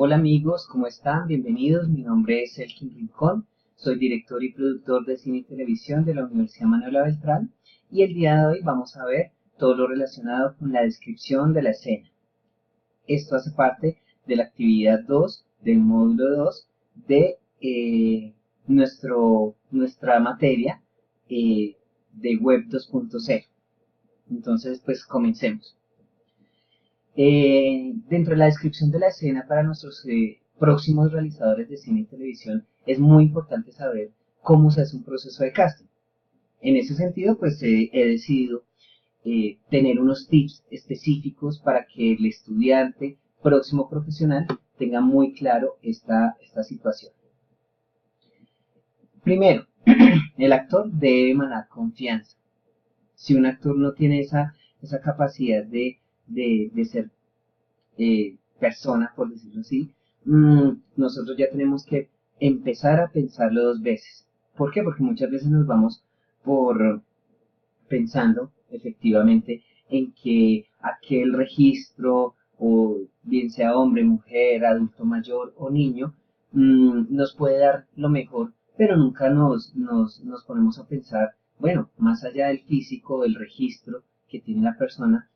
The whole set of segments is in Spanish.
Hola amigos, ¿cómo están? Bienvenidos, mi nombre es Elkin Rincón, soy director y productor de cine y televisión de la Universidad Manuela Beltrán y el día de hoy vamos a ver todo lo relacionado con la descripción de la escena. Esto hace parte de la actividad 2 del módulo 2 de nuestra materia de Web 2.0. Entonces, pues comencemos. Dentro de la descripción de la escena para nuestros próximos realizadores de cine y televisión es muy importante saber cómo se hace un proceso de casting. En ese sentido, pues he decidido tener unos tips específicos para que el estudiante próximo profesional tenga muy claro esta situación. Primero, el actor debe emanar confianza. Si un actor no tiene esa capacidad de ser persona, por decirlo así, nosotros ya tenemos que empezar a pensarlo dos veces. ¿Por qué? Porque muchas veces nos vamos por pensando efectivamente en que aquel registro, o bien sea hombre, mujer, adulto mayor o niño, nos puede dar lo mejor, pero nunca nos ponemos a pensar, bueno, más allá del físico, del registro que tiene la persona,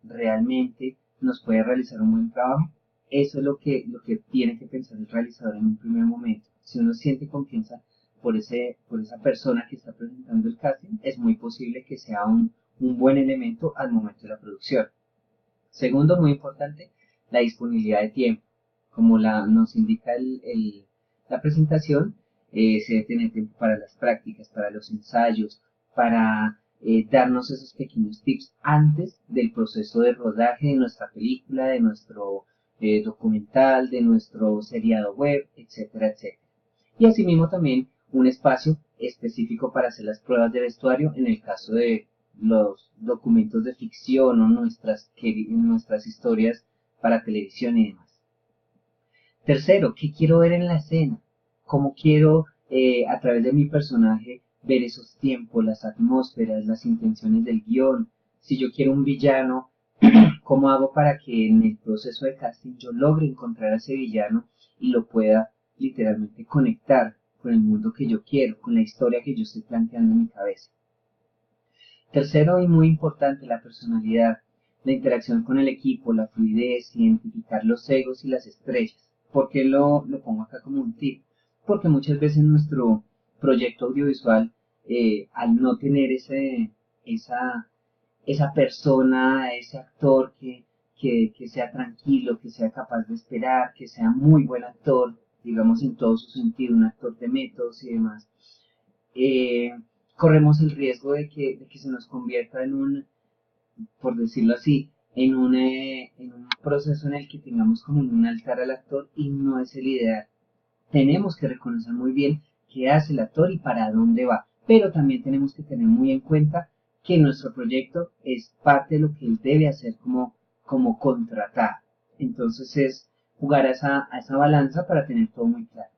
realmente nos puede realizar un buen trabajo. Eso es lo que tiene que pensar el realizador en un primer momento. Si uno siente confianza por esa persona que está presentando el casting, es muy posible que sea un buen elemento al momento de la producción. Segundo, muy importante, la disponibilidad de tiempo. Como nos indica la presentación, se debe tener tiempo para las prácticas, para los ensayos, para darnos esos pequeños tips antes del proceso de rodaje de nuestra película, de nuestro documental, de nuestro seriado web, etcétera, etcétera. Y asimismo también un espacio específico para hacer las pruebas de vestuario en el caso de los documentos de ficción o nuestras historias para televisión y demás. Tercero, ¿qué quiero ver en la escena? ¿Cómo quiero, a través de mi personaje, ver esos tiempos, las atmósferas, las intenciones del guión? Si yo quiero un villano, ¿cómo hago para que en el proceso de casting yo logre encontrar a ese villano y lo pueda literalmente conectar con el mundo que yo quiero, con la historia que yo estoy planteando en mi cabeza? Tercero y muy importante, la personalidad, la interacción con el equipo, la fluidez, identificar los egos y las estrellas. ¿Por qué lo pongo acá como un tip? Porque muchas veces nuestro proyecto audiovisual, al no tener esa persona, ese actor que sea tranquilo, que sea capaz de esperar, que sea muy buen actor, digamos en todo su sentido, un actor de métodos y demás, eh, corremos el riesgo de que se nos convierta en por decirlo así, en un proceso en el que tengamos como un altar al actor y no es el ideal. Tenemos que reconocer muy bien qué hace el actor y para dónde va, pero también tenemos que tener muy en cuenta que nuestro proyecto es parte de lo que él debe hacer como contratado. Entonces es jugar a esa balanza para tener todo muy claro.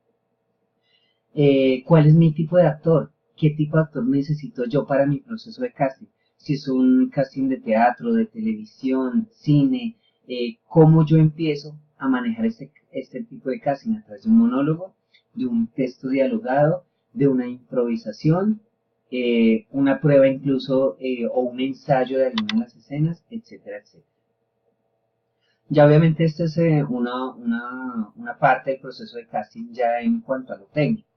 ¿Cuál es mi tipo de actor? ¿Qué tipo de actor necesito yo para mi proceso de casting? Si es un casting de teatro, de televisión, cine, ¿cómo yo empiezo a manejar este tipo de casting? A través de un monólogo, de un texto dialogado, de una improvisación, una prueba incluso o un ensayo de alguna de las escenas, etcétera, etcétera. Ya obviamente esta es una parte del proceso de casting ya en cuanto a lo técnico.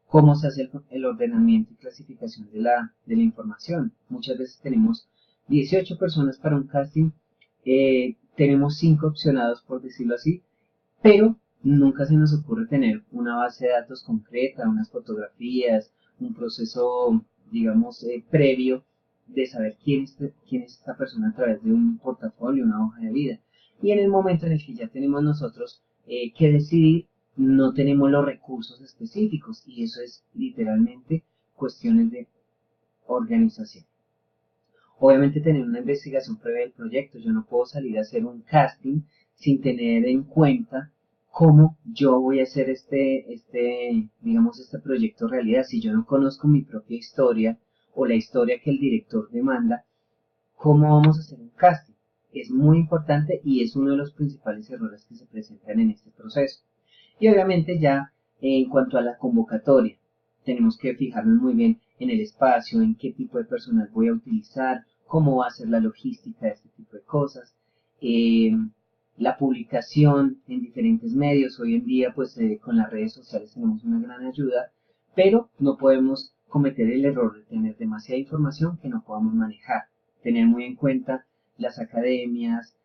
¿Cómo se hace el ordenamiento y clasificación de la información? Muchas veces tenemos 18 personas para un casting, tenemos 5 opcionados, por decirlo así, pero nunca se nos ocurre tener una base de datos concreta, unas fotografías, un proceso, digamos, previo de saber quién es esta persona a través de un portafolio, una hoja de vida. Y en el momento en el que ya tenemos nosotros que decidir, no tenemos los recursos específicos y eso es literalmente cuestiones de organización. Obviamente tener una investigación previa del proyecto. Yo no puedo salir a hacer un casting sin tener en cuenta cómo yo voy a hacer digamos, este proyecto realidad. Si yo no conozco mi propia historia o la historia que el director demanda, ¿cómo vamos a hacer un casting? Es muy importante y es uno de los principales errores que se presentan en este proceso. Y obviamente ya en cuanto a la convocatoria, tenemos que fijarnos muy bien en el espacio, en qué tipo de personal voy a utilizar, cómo va a ser la logística de este tipo de cosas. Eh, la publicación en diferentes medios, hoy en día pues con las redes sociales tenemos una gran ayuda, pero no podemos cometer el error de tener demasiada información que no podamos manejar. Tener muy en cuenta las academias,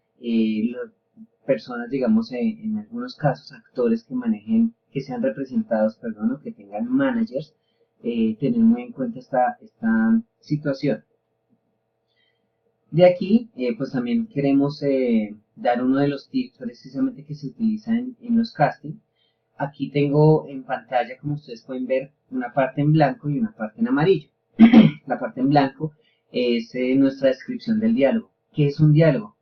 personas, digamos, en algunos casos, actores que manejen, que sean representados, perdón, o que tengan managers, tener muy en cuenta esta situación. De aquí, pues también queremos dar uno de los tips precisamente que se utilizan en los castings. Aquí tengo en pantalla, como ustedes pueden ver, una parte en blanco y una parte en amarillo. La parte en blanco es nuestra descripción del diálogo. ¿Qué es un diálogo?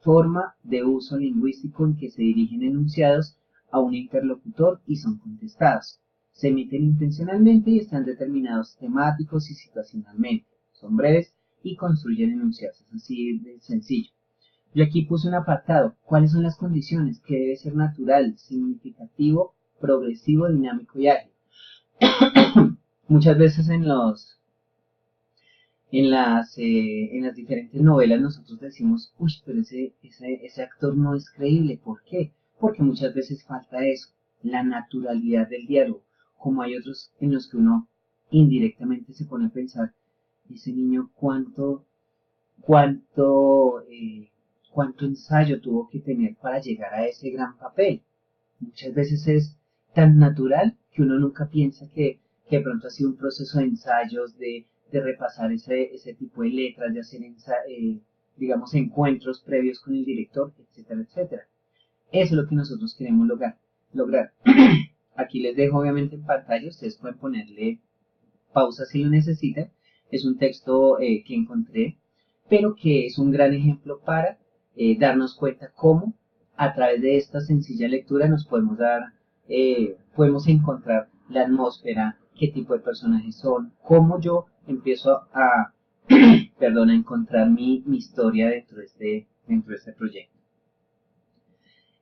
Forma de uso lingüístico en que se dirigen enunciados a un interlocutor y son contestados. Se emiten intencionalmente y están determinados temáticos y situacionalmente. Son breves y construyen enunciados. Es así de sencillo. Yo aquí puse un apartado. ¿Cuáles son las condiciones? Que debe ser natural, significativo, progresivo, dinámico y ágil. Muchas veces en las diferentes novelas nosotros decimos, uy, pero ese actor no es creíble. ¿Por qué? Porque muchas veces falta eso, la naturalidad del diálogo. Como hay otros en los que uno indirectamente se pone a pensar, ese niño cuánto, cuánto ensayo tuvo que tener para llegar a ese gran papel. Muchas veces es tan natural que uno nunca piensa que de pronto ha sido un proceso de ensayos, de repasar ese tipo de letras, de hacer, digamos, encuentros previos con el director, etcétera, etcétera. Eso es lo que nosotros queremos lograr. Aquí les dejo obviamente en pantalla, ustedes pueden ponerle pausa si lo necesitan. Es un texto que encontré, pero que es un gran ejemplo para darnos cuenta cómo a través de esta sencilla lectura nos podemos encontrar la atmósfera, qué tipo de personajes son, cómo yo empiezo perdón, a encontrar mi historia dentro de este proyecto.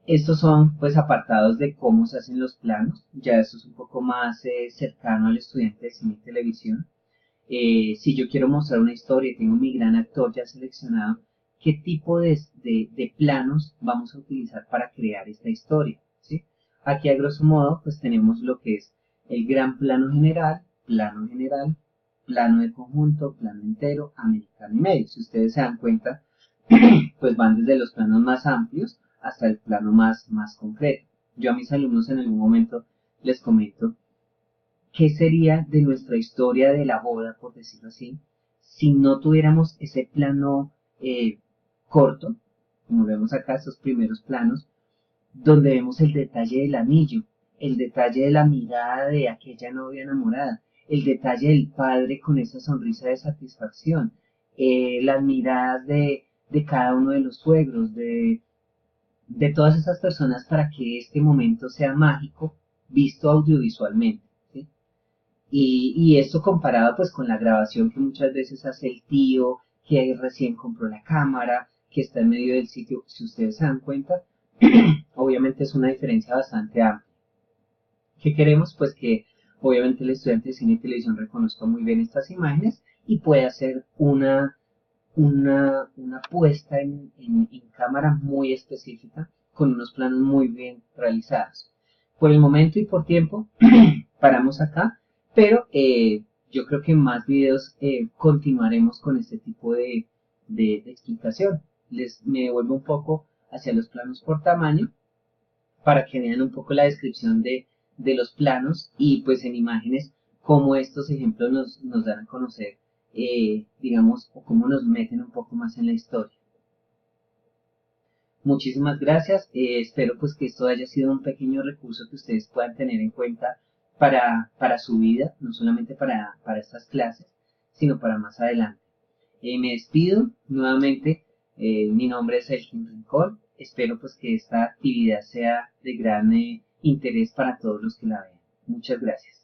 Estos son pues apartados de cómo se hacen los planos, ya esto es un poco más cercano al estudiante de cine y televisión. Si yo quiero mostrar una historia y tengo mi gran actor ya seleccionado, ¿qué tipo de planos vamos a utilizar para crear esta historia? ¿Sí? Aquí a grosso modo pues tenemos lo que es el gran plano general, plano de conjunto, plano entero, americano y medio. Si ustedes se dan cuenta, pues van desde los planos más amplios hasta el plano más concreto. Yo a mis alumnos en algún momento les comento qué sería de nuestra historia de la boda, por decirlo así, si no tuviéramos ese plano corto, como vemos acá, estos primeros planos, donde vemos el detalle del anillo, el detalle de la mirada de aquella novia enamorada, el detalle del padre con esa sonrisa de satisfacción, las miradas de cada uno de los suegros, de todas esas personas para que este momento sea mágico, visto audiovisualmente. ¿Sí? Y esto comparado pues con la grabación que muchas veces hace el tío, que recién compró la cámara, que está en medio del sitio, si ustedes se dan cuenta, obviamente es una diferencia bastante amplia. ¿Qué queremos? Pues que obviamente el estudiante de cine y televisión reconozca muy bien estas imágenes y pueda hacer una puesta en cámara muy específica con unos planos muy bien realizados. Por el momento y por tiempo paramos acá, pero yo creo que en más videos continuaremos con este tipo de explicación. Me devuelvo un poco hacia los planos por tamaño para que vean un poco la descripción de los planos y pues en imágenes cómo estos ejemplos nos dan a conocer, digamos, o cómo nos meten un poco más en la historia. Muchísimas gracias, espero pues que esto haya sido un pequeño recurso que ustedes puedan tener en cuenta para su vida, no solamente para estas clases, sino para más adelante. Me despido nuevamente, mi nombre es Elkin Rincón, espero pues que esta actividad sea de gran interés para todos los que la vean. Muchas gracias.